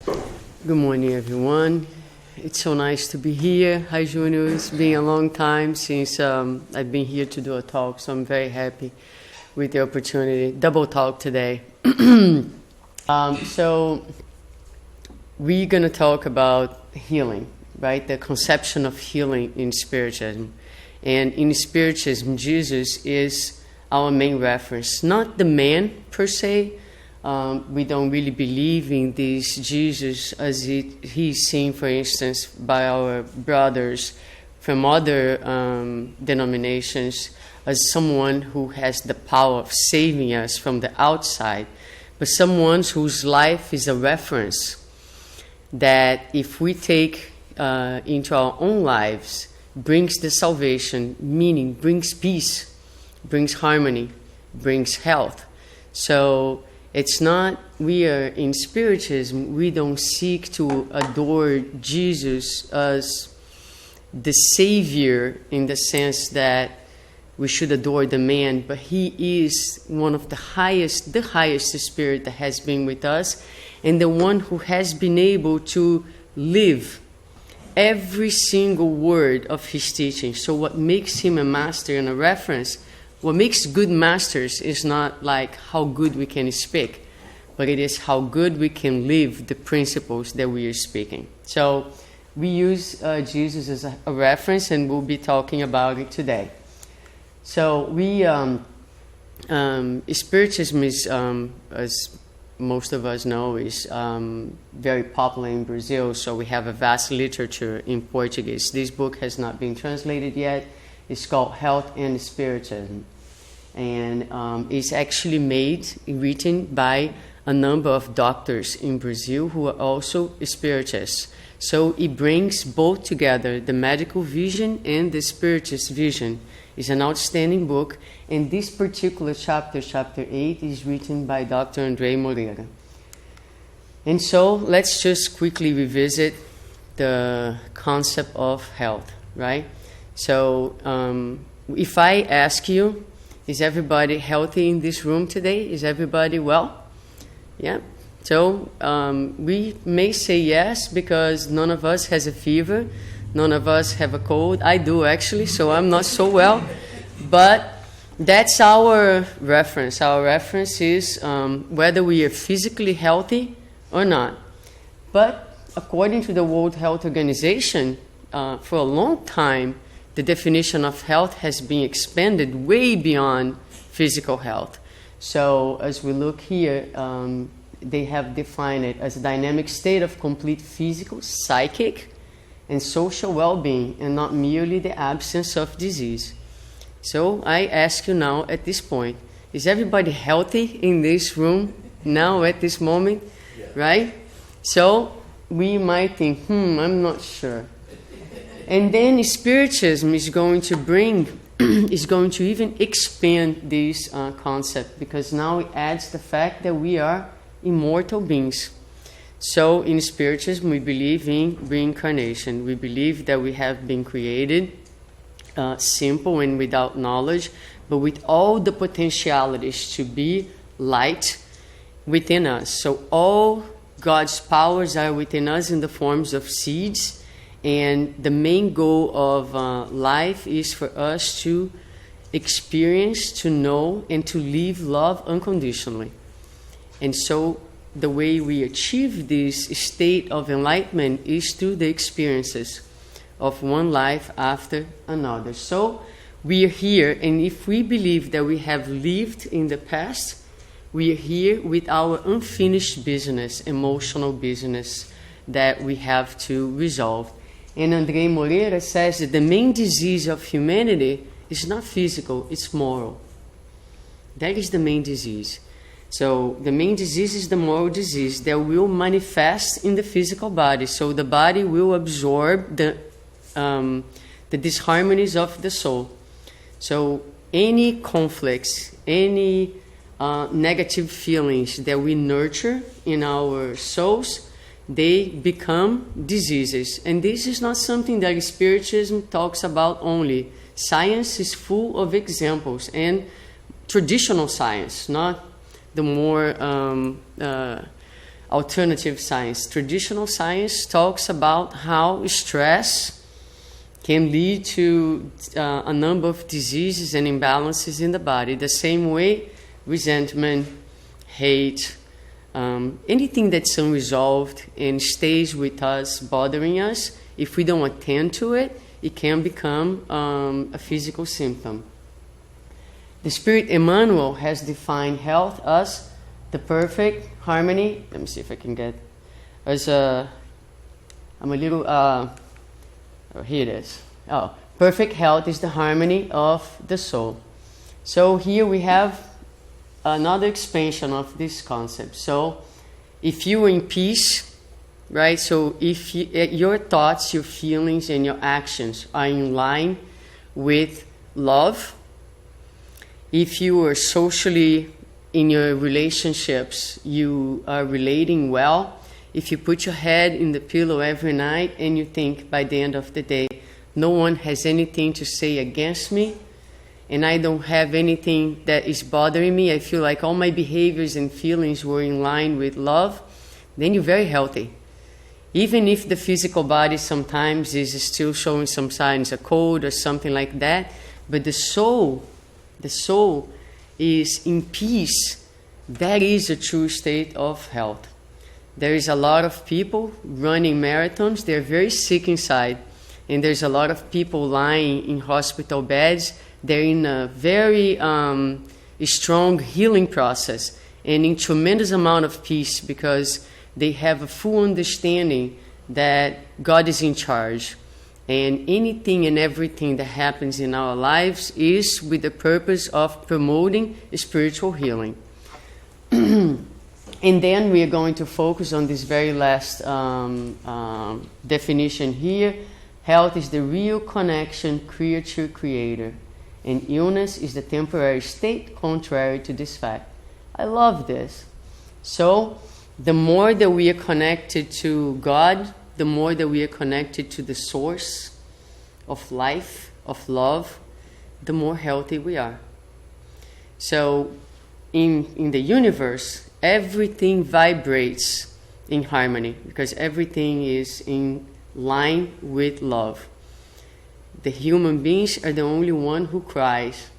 Good morning, everyone. It's so nice to be here. Hi, Junior. It's been a long time since I've been here to do a talk, so I'm very happy with the opportunity. Double talk today. So we're going to talk about healing, right? The conception of healing in Spiritism. And in Spiritism, Jesus is our main reference, not the man per se. We don't really believe in this Jesus as he's seen, for instance, by our brothers from other denominations as someone who has the power of saving us from the outside, but someone whose life is a reference that if we take into our own lives, brings the salvation, meaning brings peace, brings harmony, brings health. So it's not, we are in Spiritism, we don't seek to adore Jesus as the Savior in the sense that we should adore the man, but he is one of the highest spirit that has been with us, and the one who has been able to live every single word of his teaching. So what makes him a master and a reference, what makes good masters is not like how good we can speak, but it is how good we can live the principles that we are speaking. So we use Jesus as a reference, and we'll be talking about it today. So we, Spiritism is, as most of us know, is very popular in Brazil, so we have a vast literature in Portuguese. This book has not been translated yet. It's called Health and Spiritism. And it's actually written by a number of doctors in Brazil who are also spiritists. So it brings both together, the medical vision and the spiritist vision. It's an outstanding book, and this particular chapter, chapter 8, is written by Dr. André Moreira. And so let's just quickly revisit the concept of health, right? So if I ask you, is everybody healthy in this room today? Is everybody well? Yeah. So we may say yes because none of us has a fever. None of us have a cold. I do, actually, so I'm not so well. But that's our reference. Our reference is whether we are physically healthy or not. But according to the World Health Organization, for a long time, the definition of health has been expanded way beyond physical health. So as we look here, they have defined it as a dynamic state of complete physical, psychic, and social well-being, and not merely the absence of disease. So I ask you now at this point, is everybody healthy in this room now at this moment? Yeah. Right? So we might think, I'm not sure. And then Spiritism is going to is going to even expand this concept, because now it adds the fact that we are immortal beings. So in Spiritism, we believe in reincarnation. We believe that we have been created simple and without knowledge, but with all the potentialities to be light within us. So all God's powers are within us in the forms of seeds, and the main goal of life is for us to experience, to know, and to live love unconditionally. And so the way we achieve this state of enlightenment is through the experiences of one life after another. So we are here, and if we believe that we have lived in the past, we are here with our unfinished business, emotional business, that we have to resolve. And André Moreira says that the main disease of humanity is not physical, it's moral. That is the main disease. So the main disease is the moral disease that will manifest in the physical body. So the body will absorb the disharmonies of the soul. So any conflicts, any negative feelings that we nurture in our souls, they become diseases. And this is not something that Spiritism talks about only. Science is full of examples, and traditional science, not the more alternative science. Traditional science talks about how stress can lead to a number of diseases and imbalances in the body. The same way, resentment, hate, anything that's unresolved and stays with us, bothering us, if we don't attend to it, it can become a physical symptom. The Spirit Emmanuel has defined health as the perfect harmony. Let me see if I can get, here it is. Perfect health is the harmony of the soul. So here we have another expansion of this concept. So if you are in peace, right? So if your thoughts, your feelings, and your actions are in line with love, if you are socially in your relationships, you are relating well, if you put your head in the pillow every night and you think by the end of the day, no one has anything to say against me, and I don't have anything that is bothering me, I feel like all my behaviors and feelings were in line with love, then you're very healthy. Even if the physical body sometimes is still showing some signs of cold or something like that, but the soul is in peace. That is a true state of health. There is a lot of people running marathons. They're very sick inside. And there's a lot of people lying in hospital beds. They're in a very strong healing process and in tremendous amount of peace because they have a full understanding that God is in charge. And anything and everything that happens in our lives is with the purpose of promoting spiritual healing. And then we are going to focus on this very last definition here. Health is the real connection creature-creator, and illness is the temporary state contrary to this fact. I love this. So, the more that we are connected to God, the more that we are connected to the source of life, of love, the more healthy we are. So, in the universe, everything vibrates in harmony because everything is in line with love. The human beings are the only one who cries.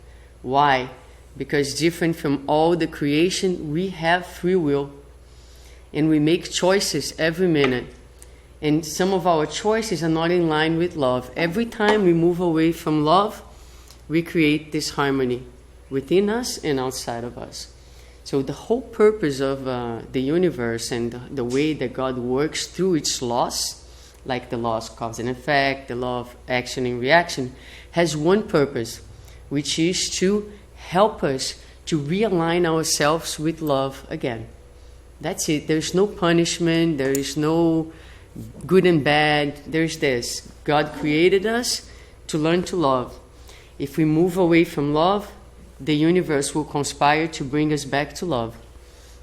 Why? Because different from all the creation, we have free will. And we make choices every minute. And some of our choices are not in line with love. Every time we move away from love, we create this harmony within us and outside of us. So the whole purpose of the universe and the way that God works through its laws, like the laws of cause and effect, the law of action and reaction, has one purpose, which is to help us to realign ourselves with love again. That's it. There's no punishment. There is no good and bad. There's this. God created us to learn to love. If we move away from love, the universe will conspire to bring us back to love.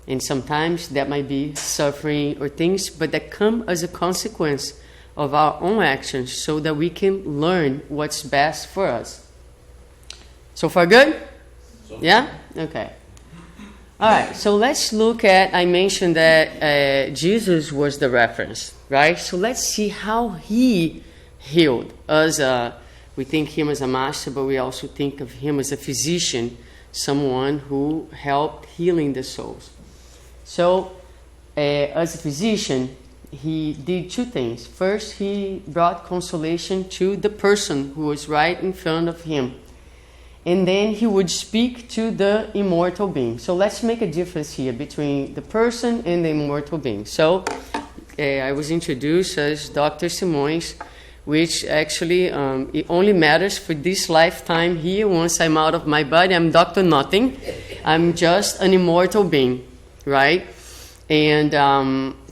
And sometimes that might be suffering or things, but that come as a consequence of our own actions so that we can learn what's best for us. So far good? Yeah? Okay. All right, so let's look at, I mentioned that Jesus was the reference, right? So let's see how he healed us. We think him as a master, but we also think of him as a physician, someone who helped healing the souls. So as a physician, he did two things. First, he brought consolation to the person who was right in front of him. And then he would speak to the immortal being. So let's make a difference here between the person and the immortal being. So I was introduced as Dr. Simoes, which actually it only matters for this lifetime here. Once I'm out of my body, I'm Dr. Nothing. I'm just an immortal being, right? And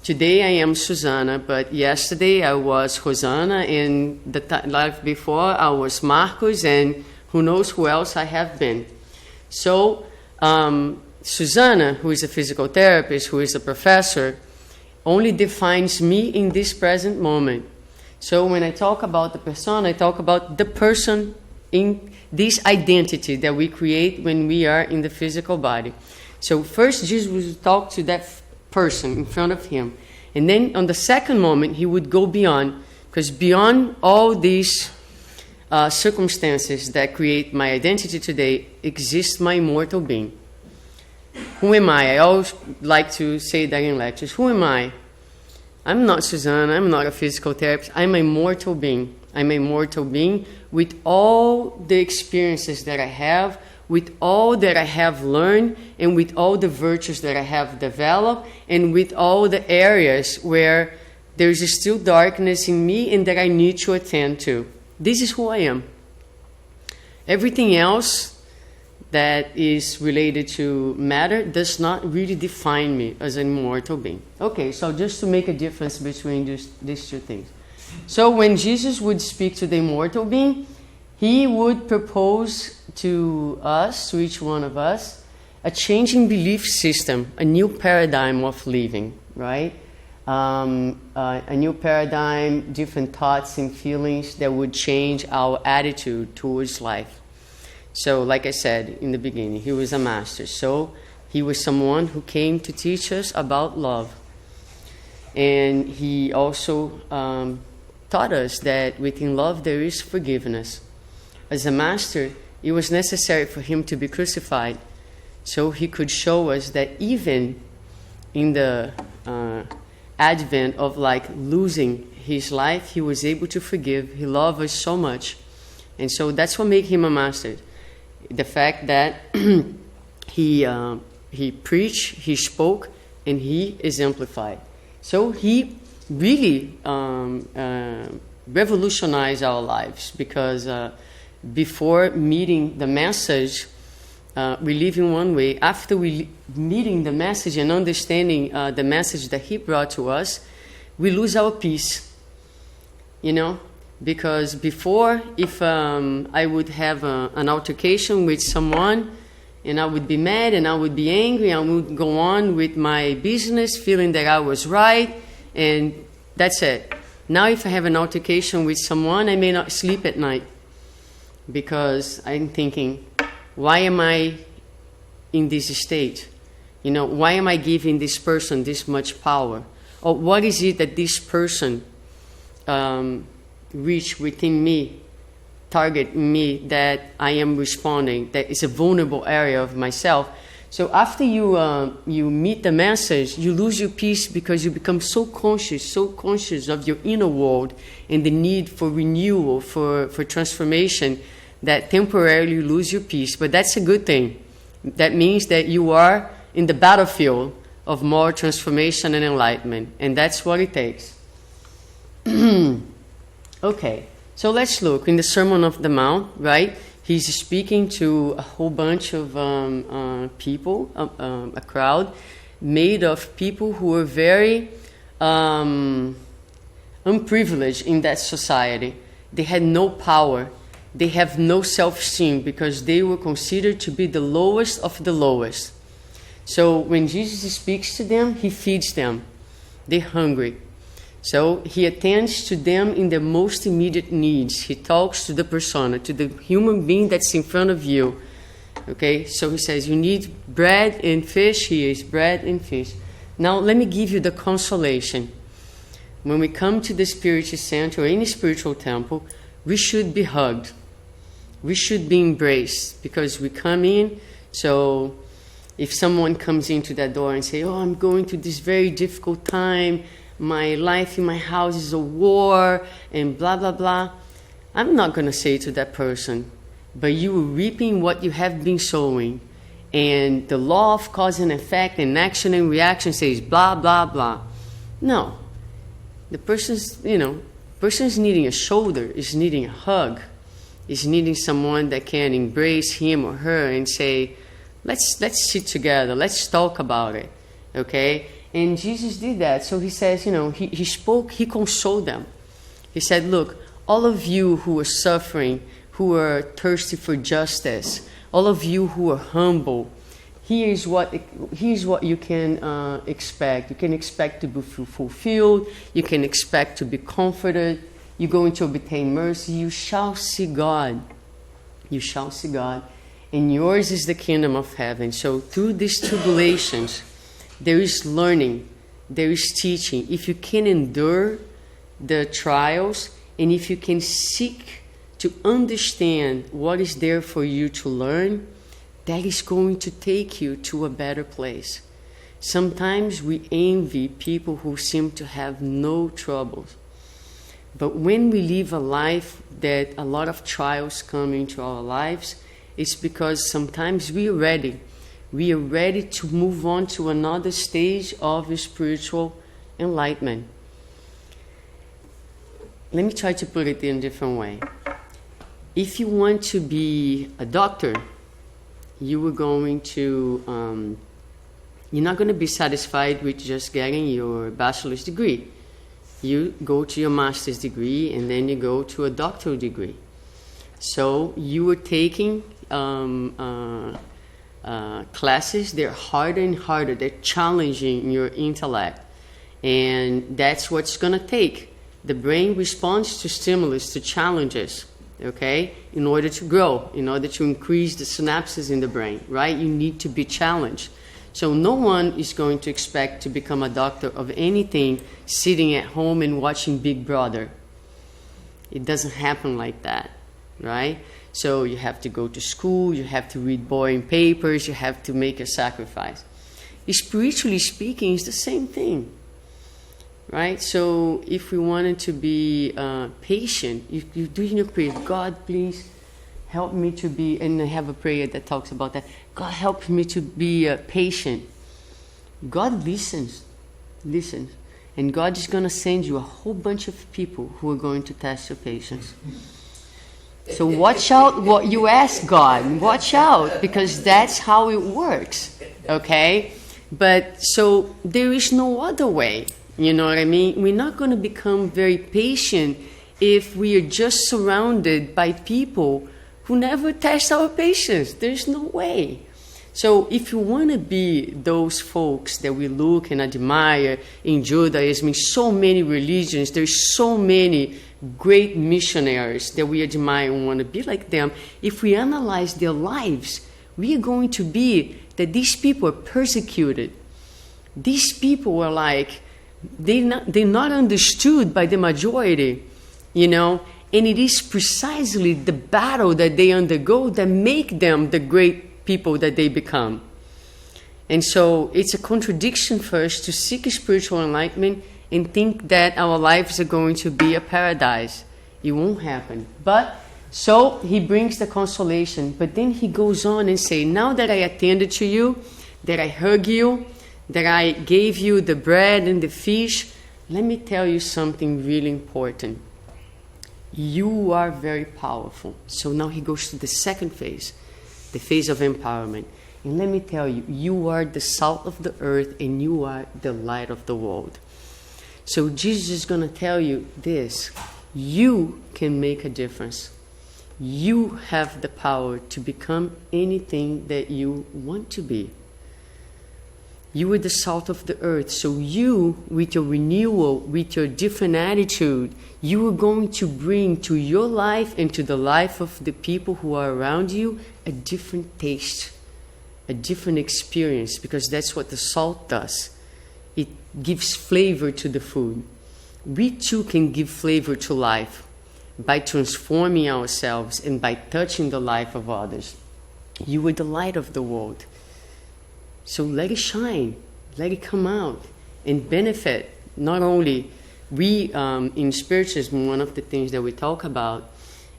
today I am Suzana, but yesterday I was Rosana, and the life before I was Marcos, and who knows who else I have been. So Suzana, who is a physical therapist, who is a professor, only defines me in this present moment. So when I talk about the persona, I talk about the person in this identity that we create when we are in the physical body. So first Jesus will talk to that person in front of him. And then on the second moment, he would go beyond, because beyond all these circumstances that create my identity today exists my immortal being. Who am I? I always like to say that in lectures. Who am I? I'm not Suzana. I'm not a physical therapist. I'm a mortal being. I'm a mortal being with all the experiences that I have, with all that I have learned, and with all the virtues that I have developed, and with all the areas where there's still darkness in me and that I need to attend to. This is who I am. Everything else that is related to matter does not really define me as an immortal being. Okay, so just to make a difference between these two things. So when Jesus would speak to the immortal being, he would propose to us, to each one of us, a changing belief system, a new paradigm of living, right? A new paradigm, different thoughts and feelings that would change our attitude towards life. So, like I said in the beginning, he was a master. So, he was someone who came to teach us about love. And he also taught us that within love there is forgiveness. As a master, it was necessary for him to be crucified, so he could show us that even in the advent of losing his life, he was able to forgive. He loved us so much. And so that's what made him a master. The fact that he preached, he spoke, and he exemplified. So he really revolutionized our lives, because before meeting the message, we live in one way. After meeting the message and understanding the message that he brought to us, we lose our peace, because before, if I would have an altercation with someone, and I would be mad and I would be angry, I would go on with my business feeling that I was right, and that's it. Now if I have an altercation with someone, I may not sleep at night, because I'm thinking, why am I in this state? Why am I giving this person this much power? Or what is it that this person reach within me, target me, that I am responding, that is a vulnerable area of myself? So after you meet the message, you lose your peace, because you become so conscious of your inner world and the need for renewal, for transformation, that temporarily you lose your peace. But that's a good thing. That means that you are in the battlefield of more transformation and enlightenment, and that's what it takes. Okay, so let's look in the Sermon on the Mount, right? He's speaking to a whole bunch of people, a crowd made of people who were very unprivileged in that society. They had no power. They have no self-esteem, because they were considered to be the lowest of the lowest. So when Jesus speaks to them, he feeds them. They're hungry. So he attends to them in their most immediate needs. He talks to the persona, to the human being that's in front of you. Okay, so he says, you need bread and fish. Here is bread and fish. Now let me give you the consolation. When we come to the Spiritist Center or any spiritual temple, we should be hugged. We should be embraced, because we come in. So if someone comes into that door and say, I'm going through this very difficult time, my life in my house is a war, and blah, blah, blah, I'm not going to say to that person, but you are reaping what you have been sowing. And the law of cause and effect and action and reaction says blah, blah, blah. No. The person's needing a shoulder, is needing a hug, is needing someone that can embrace him or her and say, let's sit together, let's talk about it, okay? And Jesus did that. So he says, he spoke, he consoled them. He said, look, all of you who are suffering, who are thirsty for justice, all of you who are humble, here's what you can expect. You can expect to be fulfilled. You can expect to be comforted. You're going to obtain mercy. You shall see God. You shall see God. And yours is the kingdom of heaven. So through these tribulations, there is learning, there is teaching. If you can endure the trials, and if you can seek to understand what is there for you to learn, that is going to take you to a better place. Sometimes we envy people who seem to have no troubles. But when we live a life that a lot of trials come into our lives, it's because sometimes we are ready. We are ready to move on to another stage of spiritual enlightenment. Let me try to put it in a different way. If you want to be a doctor, you are going to, you're not going to be satisfied with just getting your bachelor's degree. You go to your master's degree, and then you go to a doctoral degree. So you are taking classes. They're harder and harder. They're challenging your intellect. And that's what's going to take. The brain responds to stimulus, to challenges, okay, in order to grow, in order to increase the synapses in the brain, right? You need to be challenged. So no one is going to expect to become a doctor of anything sitting at home and watching Big Brother. It doesn't happen like that, right? So you have to go to school, you have to read boring papers, you have to make a sacrifice. Spiritually speaking, it's the same thing. Right? So if we wanted to be patient, you do your prayer, God, please help me to be, and I have a prayer that talks about that. God, help me to be patient. God listens. And God is going to send you a whole bunch of people who are going to test your patience. So watch out what you ask God. Watch out, because that's how it works. Okay? But so there is no other way. You know what I mean? We're not going to become very patient if we are just surrounded by people who never test our patience. There's no way. So if you want to be those folks that we look and admire in Judaism, in so many religions, there's so many great missionaries that we admire and want to be like them. If we analyze their lives, we are going to be that these people are persecuted. These people are like, they're not understood by the majority, you know, and it is precisely the battle that they undergo that make them the great people that they become. And so it's a contradiction for us to seek spiritual enlightenment and think that our lives are going to be a paradise. It won't happen. But so he brings the consolation, but then he goes on and say, now that I attended to you, that I hug you, that I gave you the bread and the fish, let me tell you something really important. You are very powerful. So now he goes to the second phase, the phase of empowerment. And let me tell you, you are the salt of the earth and you are the light of the world. So Jesus is going to tell you this. You can make a difference. You have the power to become anything that you want to be. You are the salt of the earth. So you, with your renewal, with your different attitude, you are going to bring to your life and to the life of the people who are around you a different taste, a different experience, because that's what the salt does. It gives flavor to the food. We too can give flavor to life by transforming ourselves and by touching the life of others. You are the light of the world. So let it shine, let it come out and benefit. Not only we, in Spiritism, one of the things that we talk about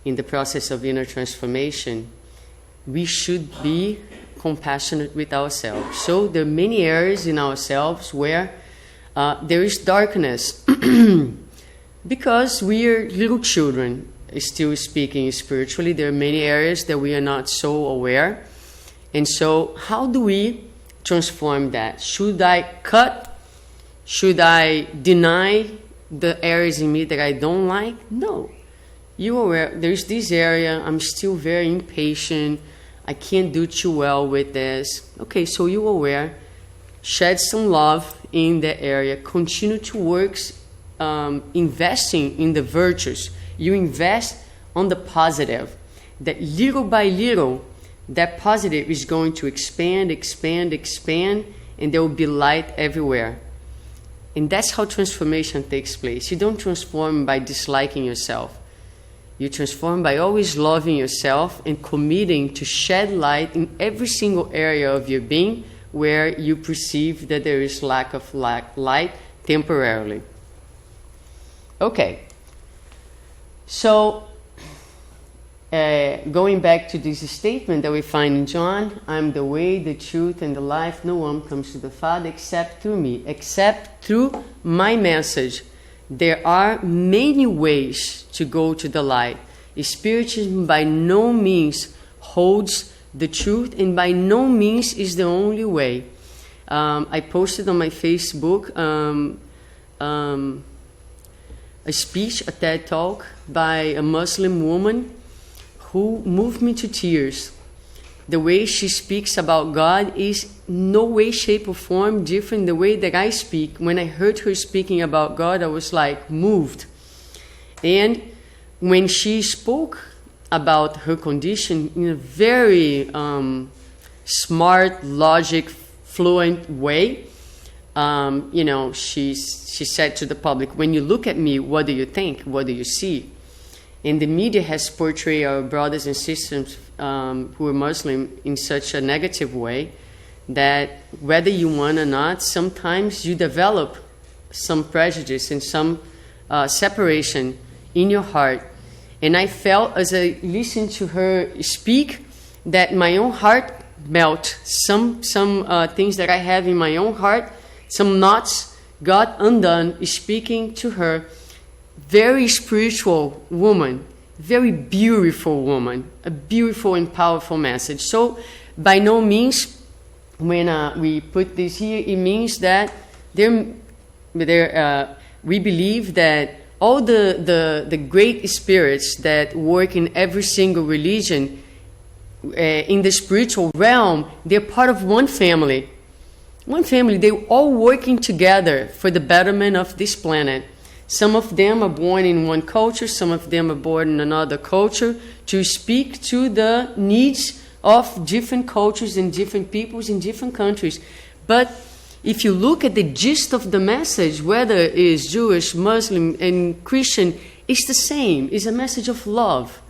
in the process of inner transformation, we should be compassionate with ourselves. So there are many areas in ourselves where there is darkness because we are little children, still speaking spiritually. There are many areas that we are not so aware. And so how do we transform that? Should I cut? Should I deny the areas in me that I don't like? No. You are aware, there's this area, I'm still very impatient, I can't do too well with this. Okay, so you're aware, shed some love in that area, continue to work investing in the virtues. You invest on the positive, that little by little, that positive is going to expand, and there will be light everywhere. And that's how transformation takes place. You don't transform by disliking yourself. You transform by always loving yourself and committing to shed light in every single area of your being where you perceive that there is lack of light temporarily. Okay. So, going back to this statement that we find in John, I'm the way, the truth, and the life. No one comes to the Father except through me, except through my message. There are many ways to go to the light. Spiritism by no means holds the truth, and by no means is the only way. I posted on my Facebook a speech, a TED Talk by a Muslim woman who moved me to tears. The way she speaks about God is no way, shape, or form different the way that I speak. When I heard her speaking about God, I was like moved. And when she spoke about her condition in a very smart, logic, fluent way, she said to the public, when you look at me, what do you think? What do you see? And the media has portrayed our brothers and sisters who are Muslim in such a negative way that whether you want or not, sometimes you develop some prejudice and some separation in your heart. And I felt as I listened to her speak that my own heart melt. Some things that I have in my own heart, some knots got undone speaking to her. Very spiritual woman, very beautiful woman, a beautiful and powerful message. So by no means, when we put this here, it means that we believe that all the great spirits that work in every single religion in the spiritual realm, they're part of one family. One family, they're all working together for the betterment of this planet. Some of them are born in one culture, some of them are born in another culture, to speak to the needs of different cultures and different peoples in different countries. But if you look at the gist of the message, whether it is Jewish, Muslim, and Christian, it's the same. It's a message of love.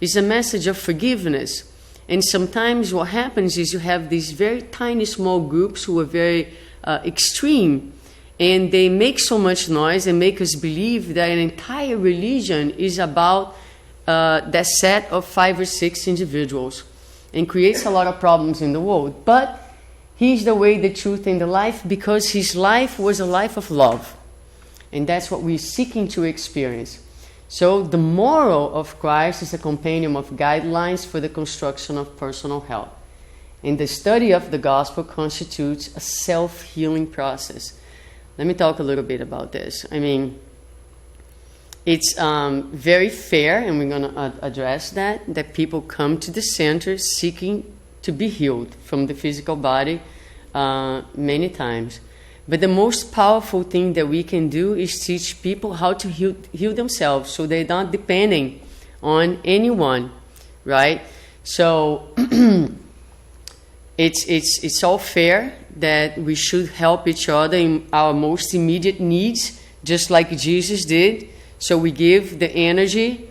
It's a message of forgiveness. And sometimes what happens is you have these very tiny, small groups who are very extreme, and they make so much noise and make us believe that an entire religion is about that set of 5 or 6 individuals, and creates a lot of problems in the world. But He's the way, the truth, and the life, because His life was a life of love. And that's what we're seeking to experience. So the moral of Christ is a compendium of guidelines for the construction of personal health. And the study of the gospel constitutes a self-healing process. Let me talk a little bit about this. I mean, it's very fair, and we're going to address that people come to the center seeking to be healed from the physical body many times. But the most powerful thing that we can do is teach people how to heal themselves, so they're not depending on anyone, right? So it's all fair that we should help each other in our most immediate needs, just like Jesus did. So we give the energy,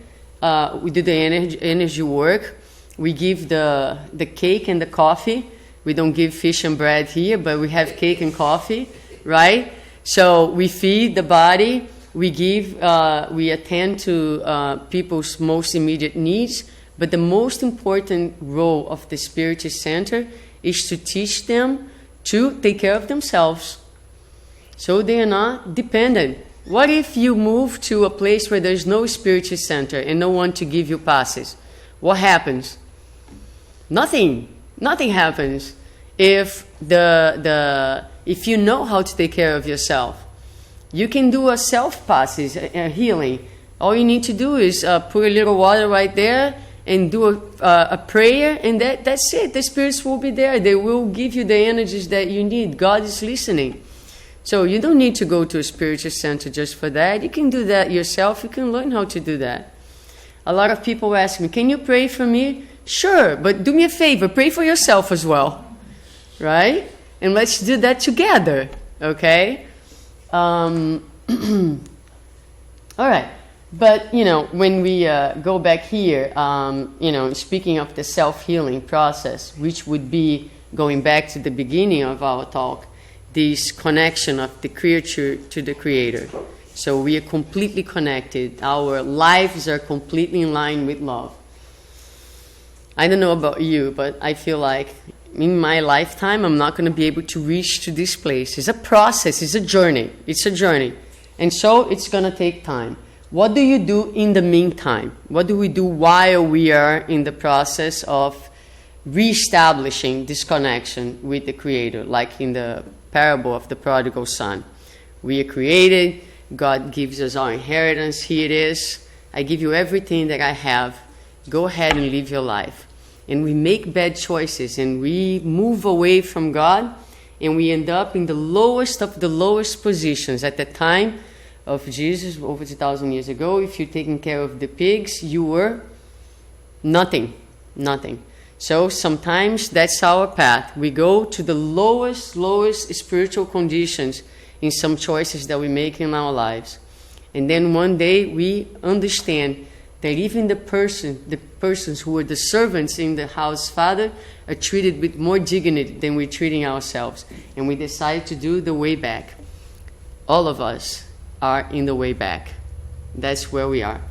we do the energy work. We give the cake and the coffee. We don't give fish and bread here, but we have cake and coffee, right? So we feed the body. We give, we attend to people's most immediate needs. But the most important role of the Spiritist Center is to teach them to take care of themselves, so they are not dependent. What if you move to a place where there's no Spiritist Center and no one to give you passes? What happens? Nothing happens if if you know how to take care of yourself. You can do a self-passes, a healing. All you need to do is put a little water right there and do a prayer, and that's it. The spirits will be there. They will give you the energies that you need. God is listening. So you don't need to go to a spiritual center just for that. You can do that yourself. You can learn how to do that. A lot of people ask me, can you pray for me? Sure, but do me a favor, pray for yourself as well, right? And let's do that together, okay? All right. But, when we go back here, speaking of the self-healing process, which would be going back to the beginning of our talk, this connection of the creature to the creator. So we are completely connected. Our lives are completely in line with love. I don't know about you, but I feel like in my lifetime, I'm not going to be able to reach to this place. It's a process. It's a journey. And so it's going to take time. What do you do in the meantime? What do we do while we are in the process of reestablishing this connection with the Creator, like in the parable of the prodigal son? We are created. God gives us our inheritance. Here it is. I give you everything that I have. Go ahead and live your life. And we make bad choices and we move away from God, and we end up in the lowest of the lowest positions. At the time of Jesus, over 2,000 years ago, if you're taking care of the pigs, you were nothing. So sometimes that's our path. We go to the lowest spiritual conditions in some choices that we make in our lives. And then one day we understand that even the persons who are the servants in the house father are treated with more dignity than we're treating ourselves. And we decide to do the way back. All of us are in the way back. That's where we are,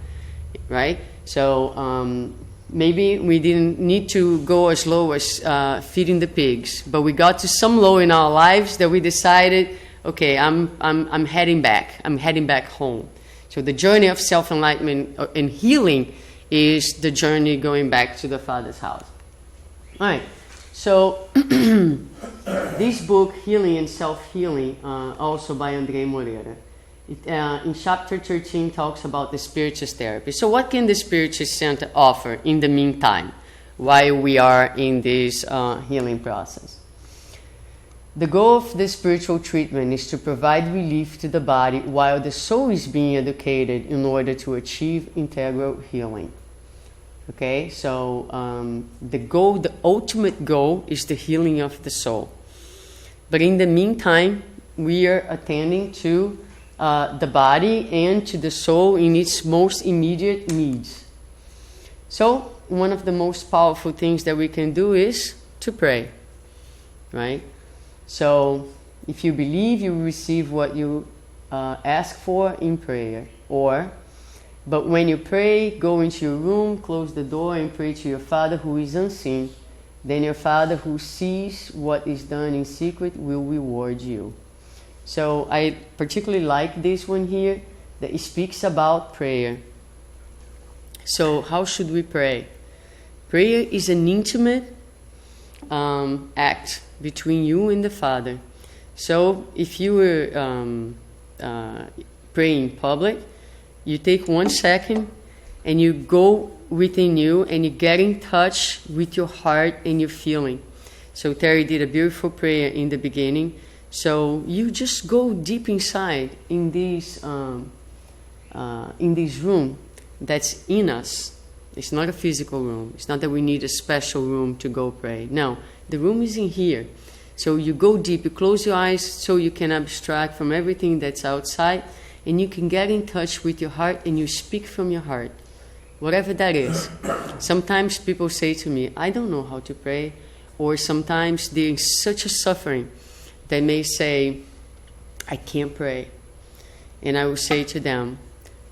right? So maybe we didn't need to go as low as feeding the pigs, but we got to some low in our lives that we decided, okay, I'm heading back. I'm heading back home. So the journey of self-enlightenment and healing is the journey going back to the Father's house. All right. So this book, Healing and Self-Healing, also by André Moreira, in chapter 13 talks about the Spiritist therapy. So what can the Spiritist Center offer in the meantime while we are in this healing process? The goal of the spiritual treatment is to provide relief to the body while the soul is being educated in order to achieve integral healing. Okay, so the ultimate goal is the healing of the soul. But in the meantime, we are attending to the body and to the soul in its most immediate needs. So one of the most powerful things that we can do is to pray, right? So if you believe, you will receive what you ask for in prayer. But when you pray, go into your room, close the door, and pray to your Father who is unseen. Then your Father who sees what is done in secret will reward you. So I particularly like this one here that it speaks about prayer. So how should we pray? Prayer is an intimate act between you and the Father. So if you were praying in public, you take 1 second and you go within you and you get in touch with your heart and your feeling. So Terry did a beautiful prayer in the beginning. So you just go deep inside in this room that's in us. It's not a physical room. It's not that we need a special room to go pray. No, the room is in here. So you go deep, you close your eyes so you can abstract from everything that's outside, and you can get in touch with your heart and you speak from your heart, whatever that is. Sometimes people say to me, I don't know how to pray, or sometimes they're in such a suffering, they may say, I can't pray. And I will say to them,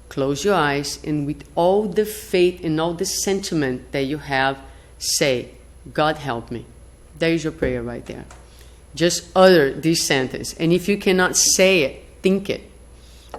close your eyes and with all the faith and all the sentiment that you have, say, God help me. There is your prayer right there. Just utter this sentence. And if you cannot say it, think it.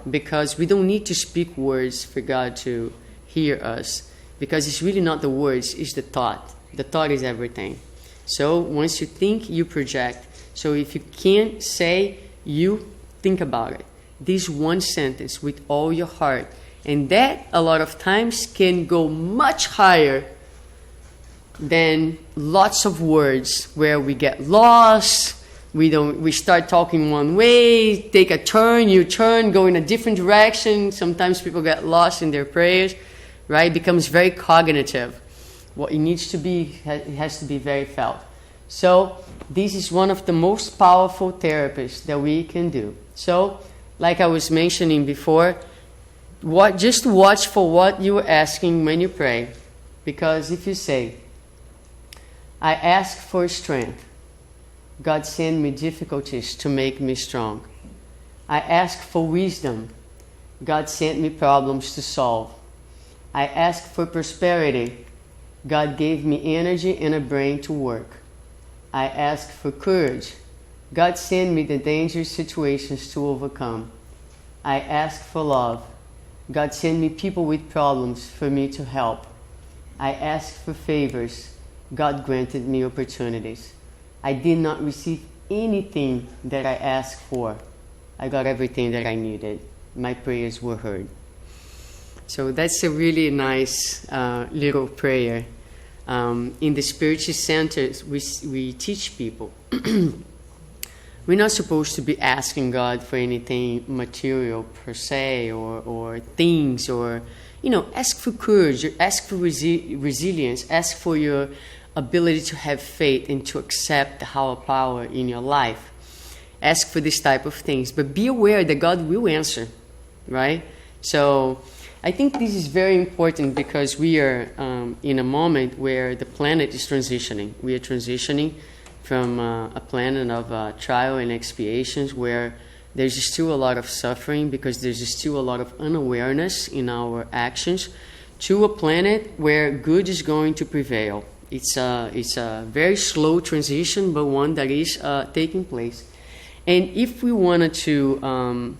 Because we don't need to speak words for God to hear us. Because it's really not the words, it's the thought. The thought is everything. So once you think, you project. So if you can't say, you think about it. This one sentence with all your heart. And that, a lot of times, can go much higher than lots of words where we get lost. We start talking one way, take a turn, U-turn, go in a different direction. Sometimes people get lost in their prayers, right? It becomes very cognitive. What it needs to be, it has to be very felt. So this is one of the most powerful therapies that we can do. So, like I was mentioning before, just watch for what you're asking when you pray. Because if you say, I ask for strength, God send me difficulties to make me strong. I ask for wisdom, God sent me problems to solve. I ask for prosperity, God gave me energy and a brain to work. I ask for courage, God sent me the dangerous situations to overcome. I ask for love, God sent me people with problems for me to help. I ask for favors, God granted me opportunities. I did not receive anything that I asked for. I got everything that I needed. My prayers were heard. So that's a really nice little prayer. In the Spiritist centers, we teach people. We're not supposed to be asking God for anything material per se, or things, or, ask for courage, ask for resilience, ask for your ability to have faith and to accept the higher power in your life. Ask for this type of things, but be aware that God will answer, right? So I think this is very important because we are in a moment where the planet is transitioning. We are transitioning from a planet of trial and expiations where there's still a lot of suffering because there's still a lot of unawareness in our actions, to a planet where good is going to prevail. It's a very slow transition, but one that is taking place. And if we wanted to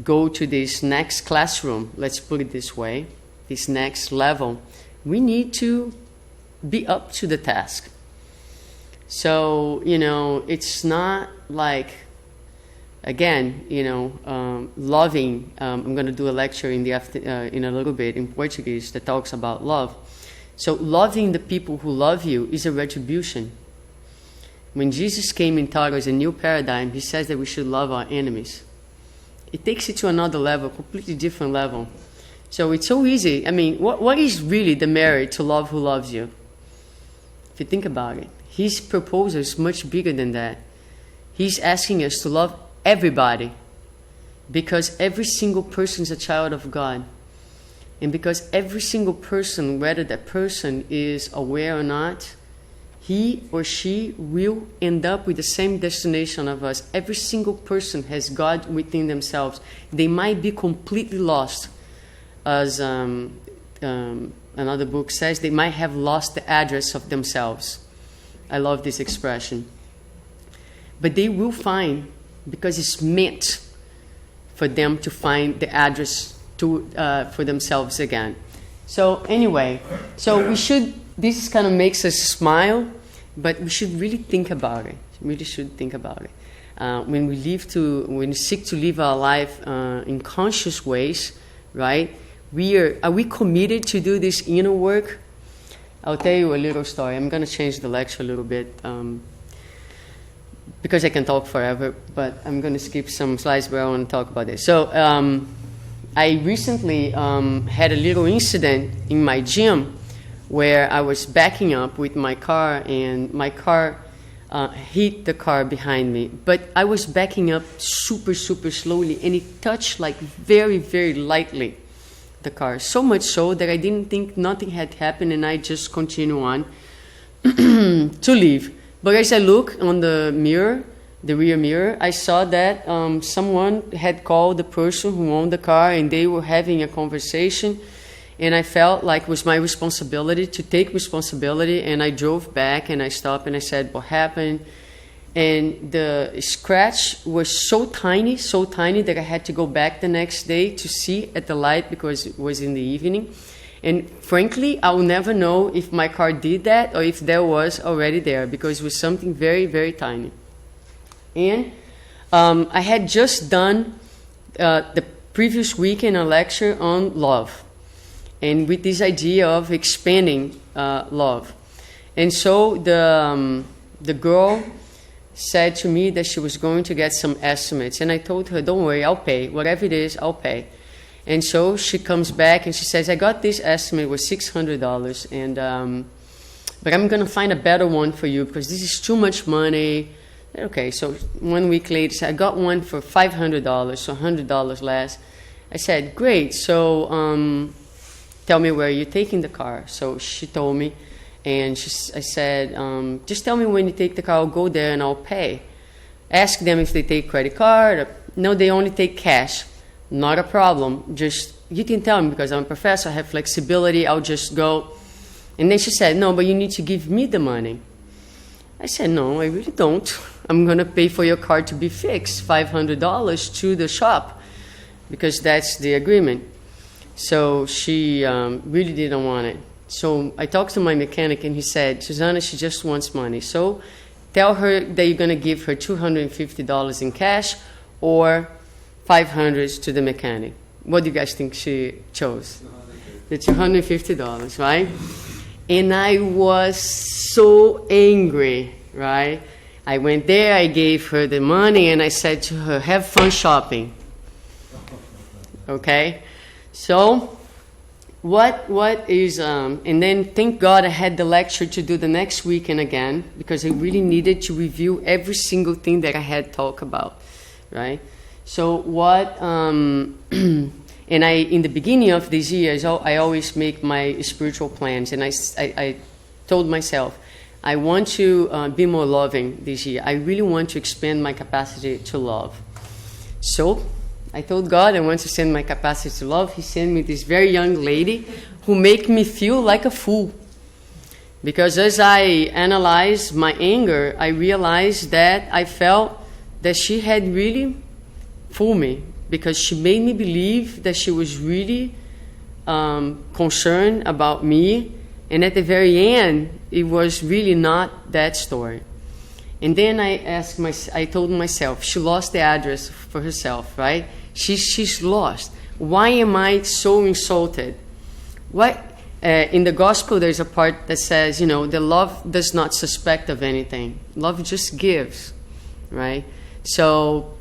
go to this next classroom, let's put it this way, this next level, we need to be up to the task. So, it's not like, again, loving. I'm going to do a lecture in a little bit in Portuguese that talks about love. So loving the people who love you is a retribution. When Jesus came and taught us a new paradigm, he says that we should love our enemies. It takes it to another level, completely different level. So it's so easy. I mean, what is really the merit to love who loves you? If you think about it, his proposal is much bigger than that. He's asking us to love everybody because every single person is a child of God. And because every single person, whether that person is aware or not, he or she will end up with the same destination of us. Every single person has God within themselves. They might be completely lost. As another book says, they might have lost the address of themselves. I love this expression. But they will find, because it's meant for them to find the address for themselves again. So anyway, this kind of makes us smile, but we should really think about it. Really should think about it. When we seek to live our life in conscious ways, right? Are we committed to do this inner work? I'll tell you a little story. I'm going to change the lecture a little bit because I can talk forever, but I'm going to skip some slides where I want to talk about this. So I recently had a little incident in my gym where I was backing up with my car, and my car hit the car behind me. But I was backing up super, super slowly, and it touched like very, very lightly the car. So much so that I didn't think nothing had happened, and I just continue on to leave. But as I look on the mirror, the rear mirror, I saw that someone had called the person who owned the car, and they were having a conversation. And I felt like it was my responsibility to take responsibility. And I drove back and I stopped and I said, what happened? And the scratch was so tiny that I had to go back the next day to see at the light because it was in the evening. And frankly, I will never know if my car did that or if there was already there, because it was something very, very tiny. And I had just done the previous weekend a lecture on love, and with this idea of expanding love. And so the girl said to me that she was going to get some estimates, and I told her, don't worry, I'll pay. Whatever it is, I'll pay. And so she comes back and she says, I got this estimate, it was $600, and but I'm going to find a better one for you because this is too much money. Okay, so 1 week later, I got one for $500, so $100 less. I said, great, so tell me where you're taking the car. So she told me, and I said, just tell me when you take the car, I'll go there and I'll pay. Ask them if they take credit card. No, they only take cash. Not a problem. Just, you can tell me because I'm a professor, I have flexibility, I'll just go. And then she said, no, but you need to give me the money. I said, no, I really don't. I'm going to pay for your car to be fixed, $500 to the shop, because that's the agreement. So she really didn't want it. So I talked to my mechanic, and he said, Suzana, she just wants money. So tell her that you're going to give her $250 in cash or $500 to the mechanic. What do you guys think she chose? The $250, right? And I was so angry, right? I went there, I gave her the money, and I said to her, have fun shopping. Okay? So, what is, and then thank God I had the lecture to do the next weekend again, because I really needed to review every single thing that I had talked about, right? So what, and I, in the beginning of this year, I always make my spiritual plans, and I told myself, I want to be more loving this year. I really want to expand my capacity to love. So I told God I want to expand my capacity to love. He sent me this very young lady who made me feel like a fool. Because as I analyzed my anger, I realized that I felt that she had really fooled me, because she made me believe that she was really concerned about me, and at the very end, it was really not that story. And then I told myself, she lost the address for herself, right? She's lost. Why am I so insulted? What? In the gospel, there's a part that says, the love does not suspect of anything. Love just gives, right? So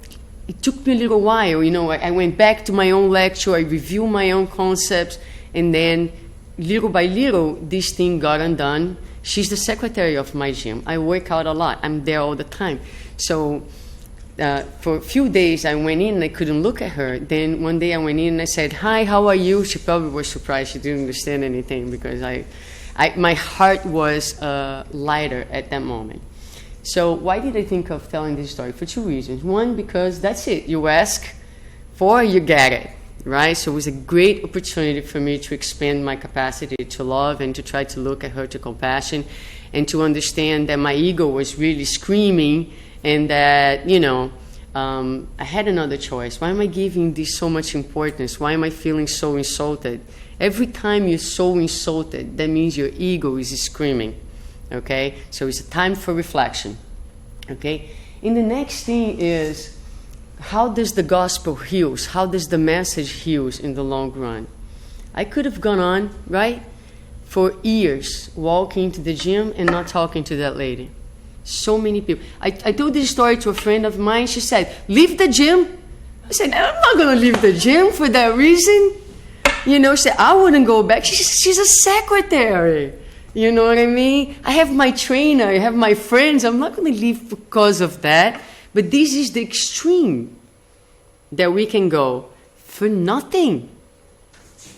it took me a little while, I went back to my own lecture, I reviewed my own concepts, and then little by little, this thing got undone. She's the secretary of my gym. I work out a lot. I'm there all the time. So for a few days, I went in and I couldn't look at her. Then one day I went in and I said, hi, how are you? She probably was surprised. She didn't understand anything because my heart was lighter at that moment. So why did I think of telling this story? For two reasons. One, because that's it. You ask for, you get it, right? So it was a great opportunity for me to expand my capacity to love and to try to look at her to compassion and to understand that my ego was really screaming and that, I had another choice. Why am I giving this so much importance? Why am I feeling so insulted? Every time you're so insulted, that means your ego is screaming. Okay, so it's a time for reflection. Okay, and the next thing is, how does the gospel heals? How does the message heals in the long run? I could have gone on, right, for years, walking to the gym and not talking to that lady. So many people. I told this story to a friend of mine. She said, leave the gym. I said, I'm not going to leave the gym for that reason. She said, I wouldn't go back. She's a secretary. You know what I mean? I have my trainer, I have my friends. I'm not going to leave because of that. But this is the extreme that we can go for nothing.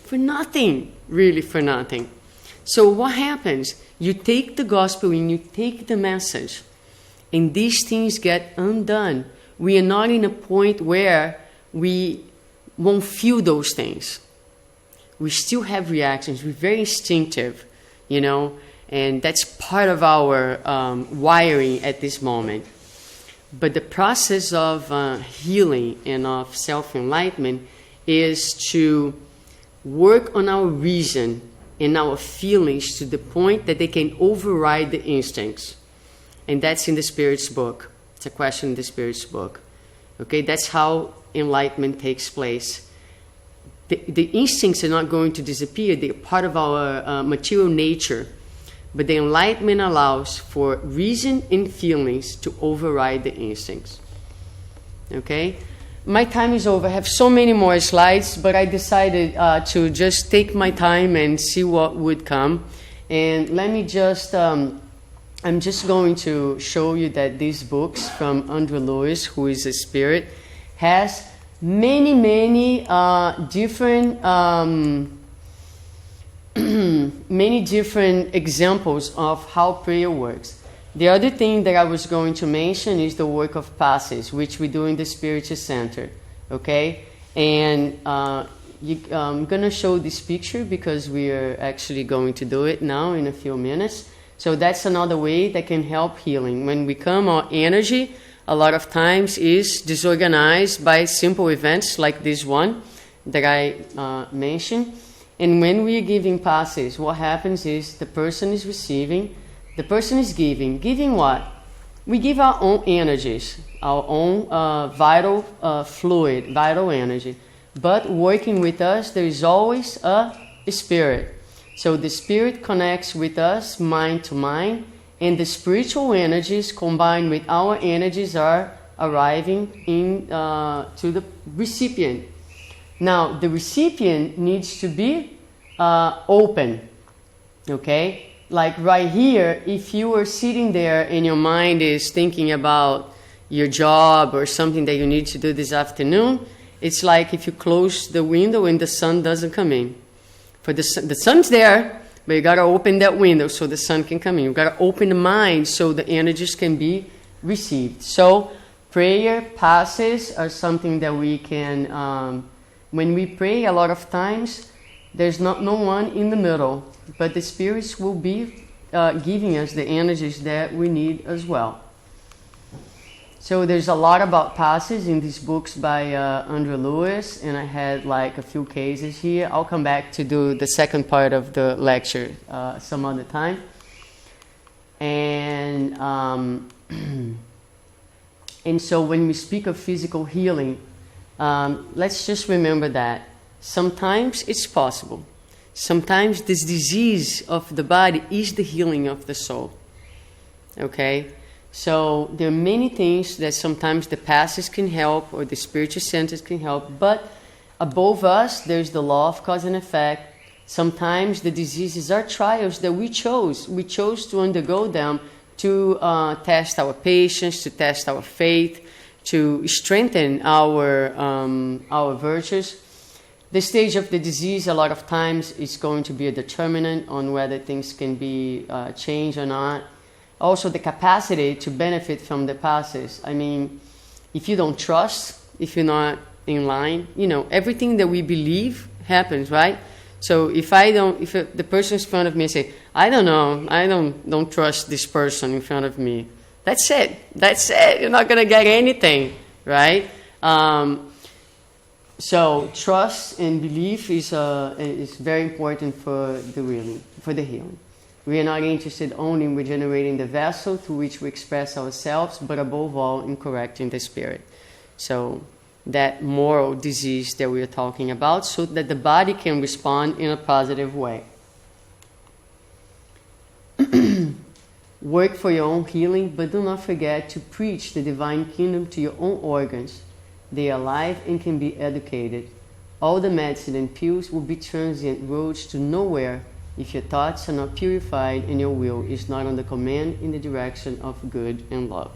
For nothing. Really for nothing. So what happens? You take the gospel and you take the message, and these things get undone. We are not in a point where we won't feel those things. We still have reactions. We're very instinctive. And that's part of our wiring at this moment. But the process of healing and of self-enlightenment is to work on our reason and our feelings to the point that they can override the instincts. And that's in the Spirit's book. It's a question in the Spirit's book. Okay, that's how enlightenment takes place. The instincts are not going to disappear. They're part of our material nature. But the enlightenment allows for reason and feelings to override the instincts. Okay? My time is over. I have so many more slides, but I decided to just take my time and see what would come. And let me just, I'm just going to show you that these books from Andrew Lewis, who is a spirit, has many different many different examples of how prayer works. The other thing that I was going to mention is the work of passes, which we do in the Spiritist Center. Okay, and I'm gonna show this picture because we are actually going to do it now in a few minutes. So that's another way that can help healing. When we come, our energy a lot of times is disorganized by simple events like this one that I mentioned. And when we are giving passes, what happens is the person is receiving, the person is giving. Giving what? We give our own energies, our own vital fluid, vital energy. But working with us, there is always a spirit. So the spirit connects with us, mind to mind, and the spiritual energies combined with our energies are arriving in to the recipient. Now, the recipient needs to be open, okay? Like right here, if you are sitting there and your mind is thinking about your job or something that you need to do this afternoon, it's like if you close the window and the sun doesn't come in. For the sun's there, but you got to open that window so the sun can come in. You got to open the mind so the energies can be received. So prayer passes are something that we can, when we pray a lot of times, there's no one in the middle, but the spirits will be giving us the energies that we need as well. So there's a lot about passes in these books by Andrew Lewis, and I had like a few cases here. I'll come back to do the second part of the lecture some other time. And and so when we speak of physical healing, let's just remember that sometimes it's possible. Sometimes this disease of the body is the healing of the soul. Okay? So there are many things that sometimes the passes can help or the spiritual centers can help, but above us there's the law of cause and effect. Sometimes the diseases are trials that we chose. We chose to undergo them to test our patience, to test our faith, to strengthen our virtues. The stage of the disease a lot of times is going to be a determinant on whether things can be changed or not. Also, the capacity to benefit from the passes. I mean, if you don't trust, if you're not in line, everything that we believe happens, right? So if the person in front of me say, I don't know, I don't trust this person in front of me. That's it. You're not going to get anything, right? So trust and belief is very important for the healing. We are not interested only in regenerating the vessel through which we express ourselves, but above all in correcting the spirit. So that moral disease that we are talking about, so that the body can respond in a positive way. Work for your own healing, but do not forget to preach the divine kingdom to your own organs. They are alive and can be educated. All the medicine and pills will be transient roads to nowhere if your thoughts are not purified and your will is not under command in the direction of good and love.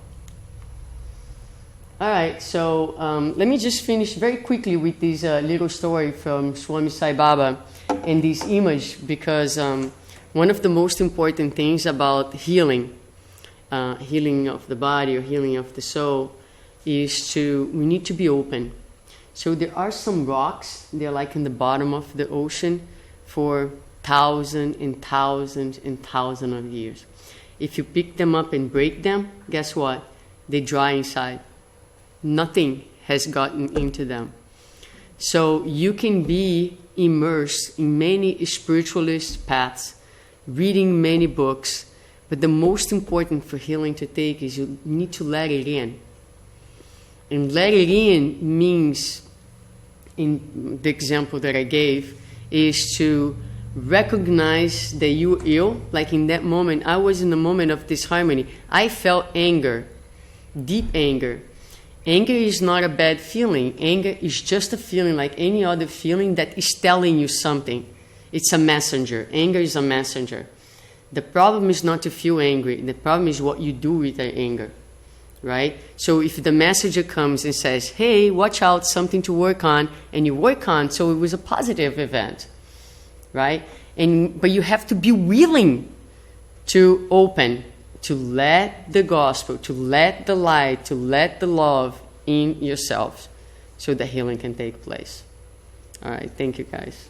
All right, so let me just finish very quickly with this little story from Swami Sai Baba and this image, because one of the most important things about healing of the body or healing of the soul, is we need to be open. So there are some rocks, they're like in the bottom of the ocean for thousands and thousands and thousands of years. If you pick them up and break them, guess what? They dry inside. Nothing has gotten into them. So you can be immersed in many spiritualist paths, reading many books, but the most important for healing to take is you need to let it in. And let it in means, in the example that I gave, is to recognize that you're ill. Like in that moment, I was in a moment of disharmony. I felt anger, deep anger. Anger is not a bad feeling. Anger is just a feeling like any other feeling that is telling you something. It's a messenger. Anger is a messenger. The problem is not to feel angry. The problem is what you do with that anger, right? So if the messenger comes and says, hey, watch out, something to work on, and you work on, so it was a positive event, right? But you have to be willing to open, to let the gospel, to let the light, to let the love in yourself so the healing can take place. All right, thank you guys.